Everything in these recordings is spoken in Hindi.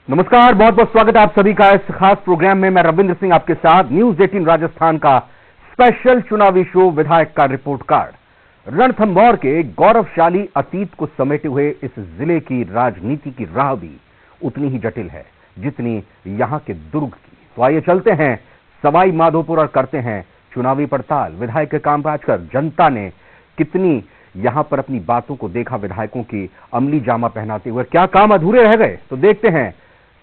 नमस्कार, बहुत बहुत स्वागत है आप सभी का इस खास प्रोग्राम में। मैं रविंद्र सिंह आपके साथ न्यूज 18 राजस्थान का स्पेशल चुनावी शो विधायक का रिपोर्ट कार्ड। रणथंभौर के गौरवशाली अतीत को समेटे हुए इस जिले की राजनीति की राह भी उतनी ही जटिल है जितनी यहां के दुर्ग की। तो आइए चलते हैं सवाई माधोपुर और करते हैं चुनावी पड़ताल। विधायक के कामकाज कर जनता ने कितनी यहां पर अपनी बातों को देखा, विधायकों की अमली जामा पहनाते हुए क्या काम अधूरे रह गए, तो देखते हैं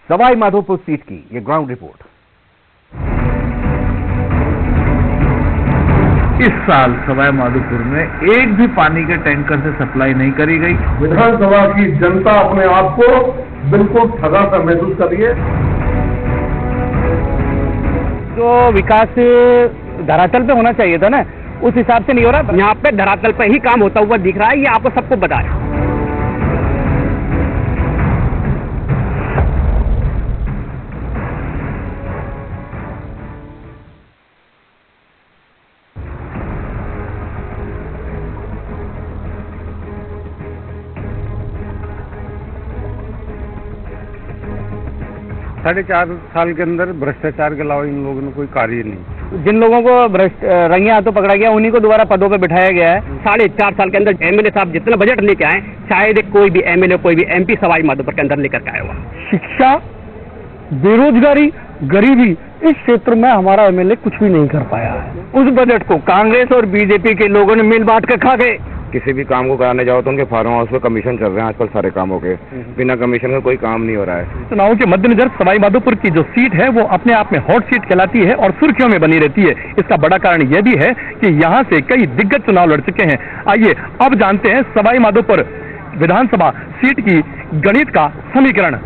सवाई माधोपुर सीट की ये ग्राउंड रिपोर्ट। इस साल सवाई माधोपुर में एक भी पानी के टैंकर से सप्लाई नहीं करी गई। विधानसभा की जनता अपने आप को बिल्कुल ठगा सा महसूस कर रही है। जो विकास धरातल पे होना चाहिए था ना, उस हिसाब से नहीं हो रहा। यहाँ पे धरातल पे ही काम होता हुआ दिख रहा है, ये आपको सबको बता रहे हैं। 4.5 साल के अंदर भ्रष्टाचार के अलावा इन लोगों ने कोई कार्य नहीं। जिन लोगों को भ्रष्ट रंगे हाथों पकड़ा गया, उन्हीं को दोबारा पदों पे बिठाया गया है। 4.5 साल के अंदर एमएलए साहब जितना बजट लेके आए, शायद कोई भी एमएलए, कोई भी एमपी सवाई माधोपुर के अंदर लेकर के आया हुआ। शिक्षा, बेरोजगारी, गरीबी, इस क्षेत्र में हमारा एमएलए कुछ भी नहीं कर पाया है। उस बजट को कांग्रेस और बीजेपी के लोगों ने मिल बांट कर खा गए। किसी भी काम को कराने जाओ तो उनके फार्म हाउस पे कमीशन चल रहे हैं आजकल सारे कामों के। बिना कमीशन का कोई काम नहीं हो रहा है। चुनाव के मद्देनजर सवाई माधोपुर की जो सीट है वो अपने आप में हॉट सीट कहलाती है और सुर्खियों में बनी रहती है। इसका बड़ा कारण यह भी है कि यहाँ से कई दिग्गज चुनाव लड़ चुके हैं। आइए अब जानते हैं सवाई माधोपुर विधानसभा सीट की गणित का समीकरण।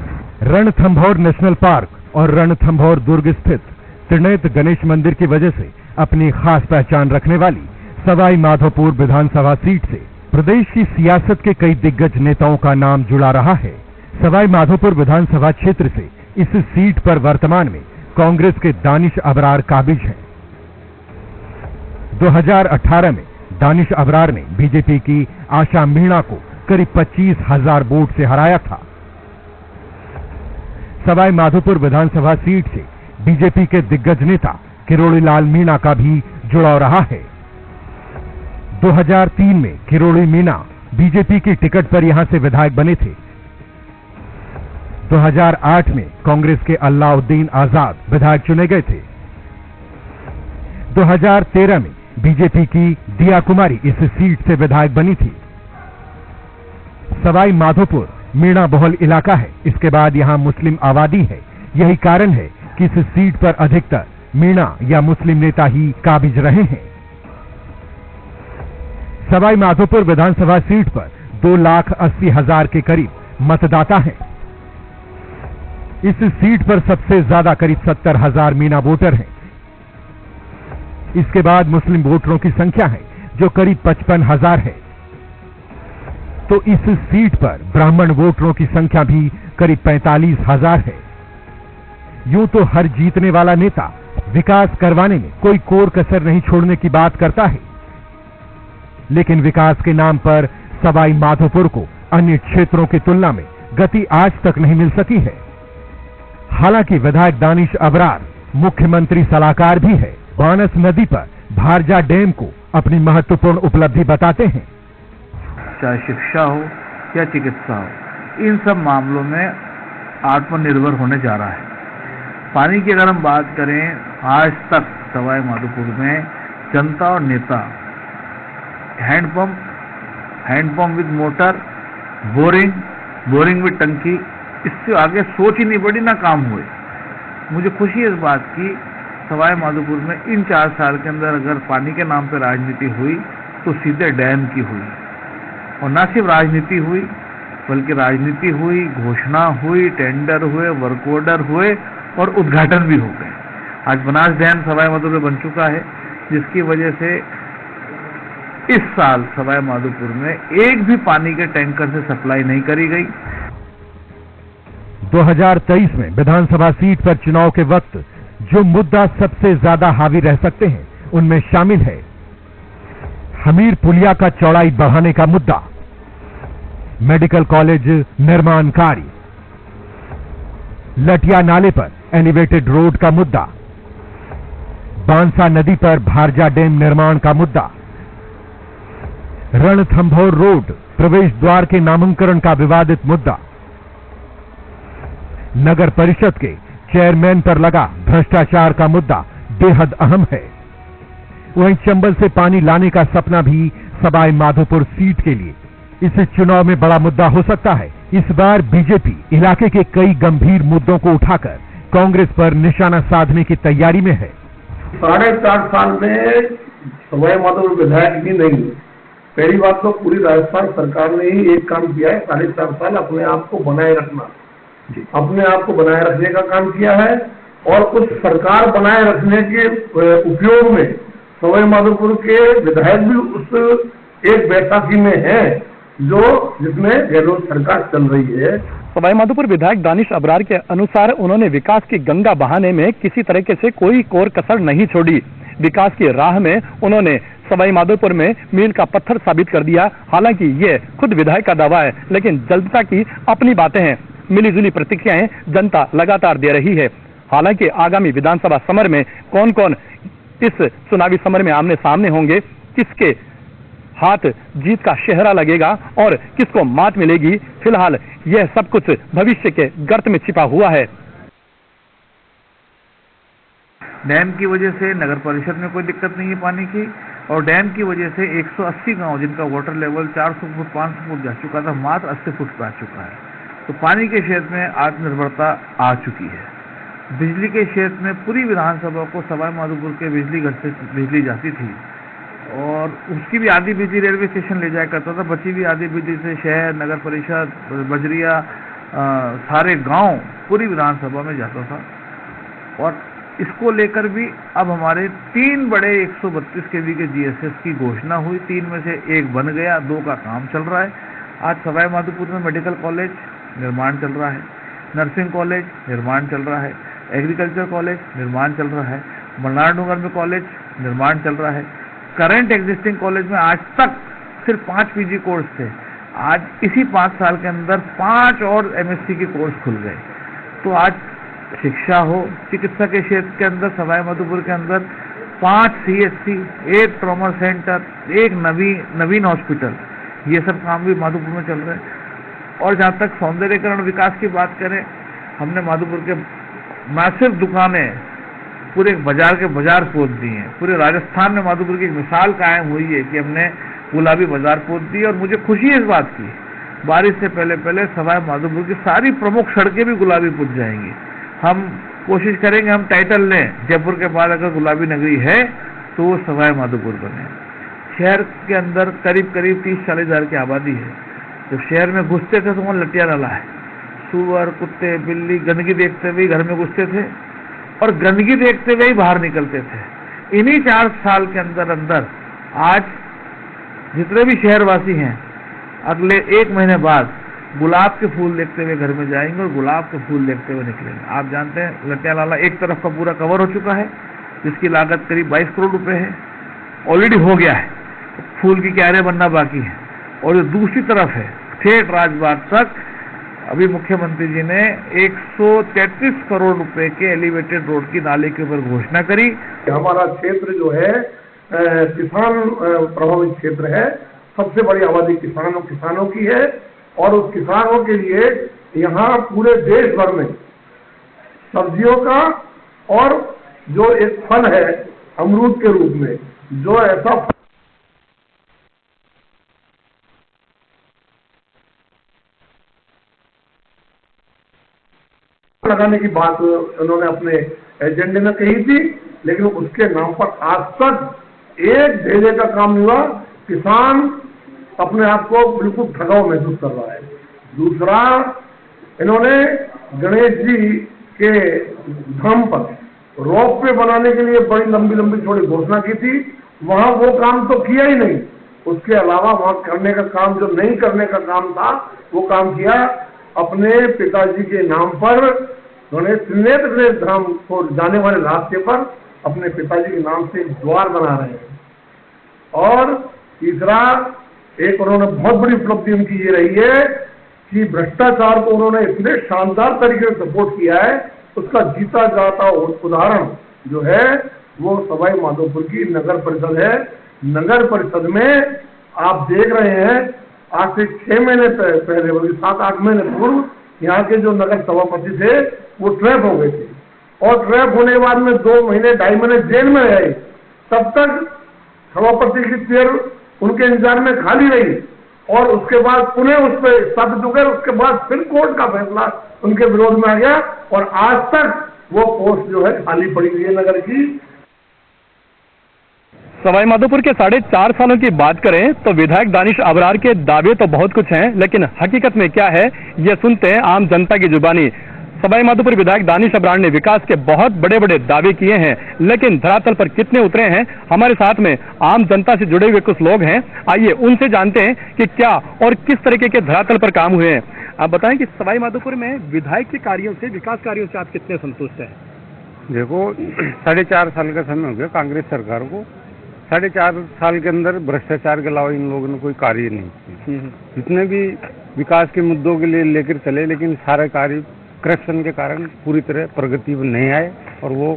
रणथंभौर नेशनल पार्क और रणथंभौर दुर्ग स्थित त्रिनेत्र गणेश मंदिर की वजह से अपनी खास पहचान रखने वाली सवाई माधोपुर विधानसभा सीट से प्रदेश की सियासत के कई दिग्गज नेताओं का नाम जुड़ा रहा है। सवाई माधोपुर विधानसभा क्षेत्र से इस सीट पर वर्तमान में कांग्रेस के दानिश अबरार काबिज हैं। 2018 में दानिश अबरार ने बीजेपी की आशा मीणा को करीब 25,000 वोट से हराया था। सवाई माधोपुर विधानसभा सीट से बीजेपी के दिग्गज नेता किरोड़ी लाल मीणा का भी जुड़ाव रहा है। 2003 में किरोड़ी मीणा बीजेपी की टिकट पर यहां से विधायक बने थे। 2008 में कांग्रेस के अल्लाउद्दीन आजाद विधायक चुने गए थे। 2013 में बीजेपी की दिया कुमारी इस सीट से विधायक बनी थी। सवाई माधोपुर मीणा बहुल इलाका है, इसके बाद यहां मुस्लिम आबादी है। यही कारण है कि इस सीट पर अधिकतर मीणा या मुस्लिम नेता ही काबिज रहे हैं। सवाई माधोपुर विधानसभा सीट पर 2,80,000 के करीब मतदाता हैं। इस सीट पर सबसे ज्यादा करीब 70,000 मीणा वोटर हैं। इसके बाद मुस्लिम वोटरों की संख्या है जो करीब 55,000 है। तो इस सीट पर ब्राह्मण वोटरों की संख्या भी करीब 45,000 है। यूं तो हर जीतने वाला नेता विकास करवाने में कोई कोर कसर नहीं छोड़ने की बात करता है, लेकिन विकास के नाम पर सवाई माधोपुर को अन्य क्षेत्रों की तुलना में गति आज तक नहीं मिल सकी है। हालांकि विधायक दानिश अबरार मुख्यमंत्री सलाहकार भी है। बानस नदी पर भारजा डैम को अपनी महत्वपूर्ण उपलब्धि बताते हैं। चाहे शिक्षा हो या चिकित्सा हो, इन सब मामलों में आत्मनिर्भर होने जा रहा है। पानी की अगर हम बात करें, आज तक सवाई माधोपुर में जनता और नेता handpump with motor, boring with टंकी, इससे आगे सोच ही नहीं पड़ी, ना काम हुए। मुझे खुशी है इस बात की, सवाई माधोपुर में इन 4 साल के अंदर अगर पानी के नाम पर राजनीति हुई तो सीधे डैम की हुई। और न सिर्फ राजनीति हुई बल्कि राजनीति हुई, घोषणा हुई, टेंडर हुए, वर्क ऑर्डर हुए और उद्घाटन भी हो गए। आज बनास डैम सवाई माधोपुर में बन चुका है, जिसकी वजह से इस साल सवाई माधोपुर में एक भी पानी के टैंकर से सप्लाई नहीं करी गई। 2023 में विधानसभा सीट पर चुनाव के वक्त जो मुद्दा सबसे ज्यादा हावी रह सकते हैं उनमें शामिल है हमीर पुलिया का चौड़ाई बढ़ाने का मुद्दा, मेडिकल कॉलेज निर्माण कार्य, लटिया नाले पर एलिवेटेड रोड का मुद्दा, बांसा नदी पर भारजा डैम निर्माण का मुद्दा, रणथंभौर रोड प्रवेश द्वार के नामांकन का विवादित मुद्दा, नगर परिषद के चेयरमैन पर लगा भ्रष्टाचार का मुद्दा बेहद अहम है। वहीं चंबल से पानी लाने का सपना भी सवाई माधोपुर सीट के लिए इस चुनाव में बड़ा मुद्दा हो सकता है। इस बार बीजेपी इलाके के कई गंभीर मुद्दों को उठाकर कांग्रेस पर निशाना साधने की तैयारी में है। 4.5 साल में सवाई माधोपुर विधायक ही नहीं, पहली बात तो पूरी राजस्थान सरकार ने ही एक काम किया है, 4.5 साल अपने आप को बनाए रखना, अपने आप को बनाए रखने का काम किया है। और उस सरकार बनाए रखने के उपयोग में सवाई माधोपुर के विधायक भी उस एक बैसाखी में है जो जिसमें गहलोत सरकार चल रही है। सवाई माधोपुर विधायक दानिश अबरार के अनुसार उन्होंने विकास की गंगा बहाने में किसी तरीके से कोई कोर कसर नहीं छोड़ी। विकास की राह में उन्होंने सवाई माधोपुर में मील का पत्थर साबित कर दिया। हालांकि ये खुद विधायक का दावा है, लेकिन जनता की अपनी बातें हैं। मिलीजुली प्रतिक्रियाएं जनता लगातार दे रही है। हालांकि आगामी विधानसभा समर में कौन कौन इस चुनावी समर में आमने सामने होंगे, किसके हाथ जीत का शहरा लगेगा और किसको मात मिलेगी, फिलहाल यह सब कुछ भविष्य के गर्त में छिपा हुआ है। डैम की वजह से नगर परिषद में कोई दिक्कत नहीं है पानी की, और डैम की वजह से 180 गांव जिनका वाटर लेवल 400 फुट 500 फुट जा चुका था, मात्र 80 फुट पे आ चुका है। तो पानी के क्षेत्र में आत्मनिर्भरता आ चुकी है। बिजली के क्षेत्र में पूरी विधानसभा को सवाई माधोपुर के बिजली घर से बिजली जाती थी, और उसकी भी आधी बिजली रेलवे स्टेशन ले जाया करता था, बची भी आधी बिजली से शहर, नगर परिषद, बजरिया, सारे गांव पूरी विधानसभा में जाता था। और इसको लेकर भी अब हमारे 3 बड़े 132 केवी के जीएसएस की घोषणा हुई। 3 में से 1 बन गया, 2 का काम चल रहा है। आज सवाई माधोपुर में मेडिकल कॉलेज निर्माण चल रहा है, नर्सिंग कॉलेज निर्माण चल रहा है, एग्रीकल्चर कॉलेज निर्माण चल रहा है, मल्हारडूंगर में कॉलेज निर्माण चल रहा है। करंट एग्जिस्टिंग कॉलेज में आज तक सिर्फ 5 पीजी कोर्स थे, आज इसी 5 साल के अंदर 5 और एमएससी के कोर्स खुल गए। तो आज शिक्षा हो, चिकित्सा के क्षेत्र के अंदर सवाई माधोपुर के अंदर 5 सीएचसी, 1 ट्रॉमा सेंटर, 1 नवीन हॉस्पिटल, ये सब काम भी माधोपुर में चल रहे हैं। और जहाँ तक सौंदर्यीकरण विकास की बात करें, हमने माधोपुर के मैसिव दुकानें पूरे बाजार के बाजार पोत दी हैं। पूरे राजस्थान में माधोपुर की एक मिसाल कायम हुई है कि हमने गुलाबी बाजार पोत दी। और मुझे खुशी है इस बात की, बारिश से पहले सवाई माधोपुर की सारी प्रमुख सड़कें भी गुलाबी पुत जाएंगी। हम कोशिश करेंगे, हम टाइटल लें, जयपुर के बाद अगर गुलाबी नगरी है तो वो सवाई माधोपुर बने। शहर के अंदर करीब 30-40 हज़ार की आबादी है। जब शहर में घुसते थे तो वहाँ लटिया नाला है, सुअर, कुत्ते, बिल्ली गंदगी देखते हुए घर में घुसते थे और गंदगी देखते हुए ही बाहर निकलते थे। इन्हीं 4 साल के अंदर आज जितने भी शहरवासी हैं अगले 1 महीने बाद गुलाब के फूल देखते हुए घर में जाएंगे और गुलाब के फूल देखते हुए निकलेंगे। आप जानते हैं लटिया नाला एक तरफ का पूरा कवर हो चुका है, जिसकी लागत करीब 22 करोड़ रुपए है, ऑलरेडी हो गया है, फूल की क्यारियां बनना बाकी है। और जो दूसरी तरफ है ठेठ राजबाग तक, अभी मुख्यमंत्री जी ने 133 करोड़ रुपए के एलिवेटेड रोड की नाले के ऊपर घोषणा करी। हमारा क्षेत्र जो है किसान प्रभावित क्षेत्र है, सबसे बड़ी आबादी किसानों की है। और उस किसानों के लिए यहाँ पूरे देश भर में सब्जियों का और जो एक फल है अमरूद के रूप में, जो ऐसा लगाने की बात उन्होंने अपने एजेंडे में कही थी, लेकिन उसके नाम पर आज तक एक ढेले का काम नहीं हुआ। किसान अपने आप को बिल्कुल ठगा हुआ महसूस कर रहा है। दूसरा, इन्होंने गणेश जी के धाम पर रोप वे बनाने के लिए बड़ी लंबी चौड़ी घोषणा की थी, वहां वो काम तो किया ही नहीं। उसके अलावा वहां करने का काम, जो नहीं करने का काम था, वो काम किया। अपने पिताजी के नाम पर गणेश त्रिनेत्र धाम को जाने वाले रास्ते पर अपने पिताजी के नाम से द्वार बना रहे हैं। और तीसरा, एक उन्होंने बहुत बड़ी उपलब्धि उनकी ये रही है कि भ्रष्टाचार को उन्होंने इतने शानदार तरीके से सपोर्ट किया है, उसका जीता जाता उदाहरण जो है वो सवाई माधोपुर की नगर परिषद है। नगर परिषद में आप देख रहे हैं, आज से 6 महीने पहले, बल्कि 7-8 महीने पूर्व यहाँ के जो नगर सभापति थे वो ट्रैप हो गए थे, और ट्रैप होने के बाद में 2 महीने 2.5 महीने जेल में रहे। तब तक सभापति की चेयर उनके इंतजार में खाली रही, और उसके बाद पुनः उस पर शब्द चुके, उसके बाद फिर कोर्ट का फैसला उनके विरोध में आ गया, और आज तक वो पोस्ट जो है खाली पड़ी हुई है नगर की। सवाई माधोपुर के 4.5 सालों की बात करें तो विधायक दानिश अबरार के दावे तो बहुत कुछ हैं, लेकिन हकीकत में क्या है ये सुनते हैं आम जनता की जुबानी। सवाई माधोपुर विधायक दानिश अबरार ने विकास के बहुत बड़े बड़े दावे किए हैं, लेकिन धरातल पर कितने उतरे हैं। हमारे साथ में आम जनता से जुड़े हुए कुछ लोग हैं, आइए उनसे जानते हैं कि क्या और किस तरीके के धरातल पर काम हुए हैं। आप बताएं कि सवाई माधोपुर में विधायक के कार्यों से, विकास कार्यों से आप कितने संतुष्ट हैं? देखो 4.5 साल का समय हो गया कांग्रेस सरकार को। 4.5 साल के अंदर भ्रष्टाचार के अलावा इन लोगों ने कोई कार्य नहीं किया। जितने भी विकास के मुद्दों के लिए लेकर चले, लेकिन सारे कार्य करप्शन के कारण पूरी तरह प्रगति में नहीं आए। और वो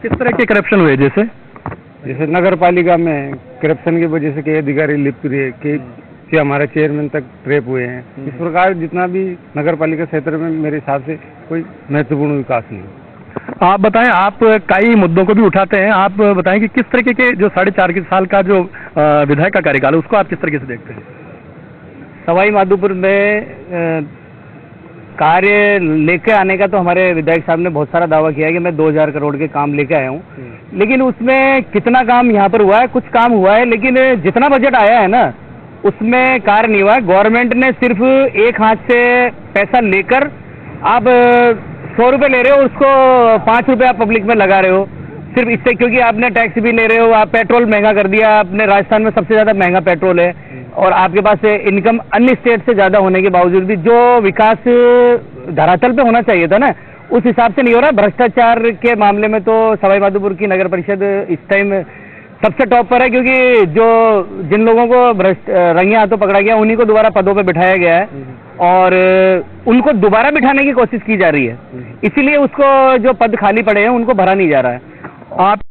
किस तरह के करप्शन हुए? जैसे नगर पालिका में करप्शन की वजह से कई अधिकारी लिप्त रहे, कि हमारे चेयरमैन तक ट्रैप हुए हैं। इस प्रकार जितना भी नगर पालिका क्षेत्र में मेरे हिसाब से कोई महत्वपूर्ण विकास नहीं। आप बताएं, आप कई मुद्दों को भी उठाते हैं, आप बताएं कि किस तरीके के जो 4.5 साल का जो विधायक का कार्यकाल है उसको आप किस तरीके से देखते हैं? सवाई माधोपुर में कार्य लेके आने का तो हमारे विधायक साहब ने बहुत सारा दावा किया है कि मैं 2000 करोड़ के काम लेके आया हूँ, लेकिन उसमें कितना काम यहाँ पर हुआ है? कुछ काम हुआ है, लेकिन जितना बजट आया है ना उसमें कार्य नहीं हुआ है। गवर्नमेंट ने सिर्फ एक हाथ से पैसा लेकर आप 100 रुपये ले रहे हो, उसको 5 रुपये आप पब्लिक में लगा रहे हो, सिर्फ इससे, क्योंकि आपने टैक्स भी ले रहे हो, आप पेट्रोल महंगा कर दिया। आपने राजस्थान में सबसे ज़्यादा महंगा पेट्रोल है, और आपके पास इनकम अन्य स्टेट से ज़्यादा होने के बावजूद भी जो विकास धरातल पे होना चाहिए था ना, उस हिसाब से नहीं हो रहा। भ्रष्टाचार के मामले में तो सवाई माधोपुर की नगर परिषद इस टाइम सबसे टॉप पर है, क्योंकि जो जिन लोगों को रंगे हाथों पकड़ा गया उन्हीं को दोबारा पदों पे बिठाया गया है, और उनको दोबारा बिठाने की कोशिश की जा रही है। इसीलिए उसको जो पद खाली पड़े हैं उनको भरा नहीं जा रहा है। आप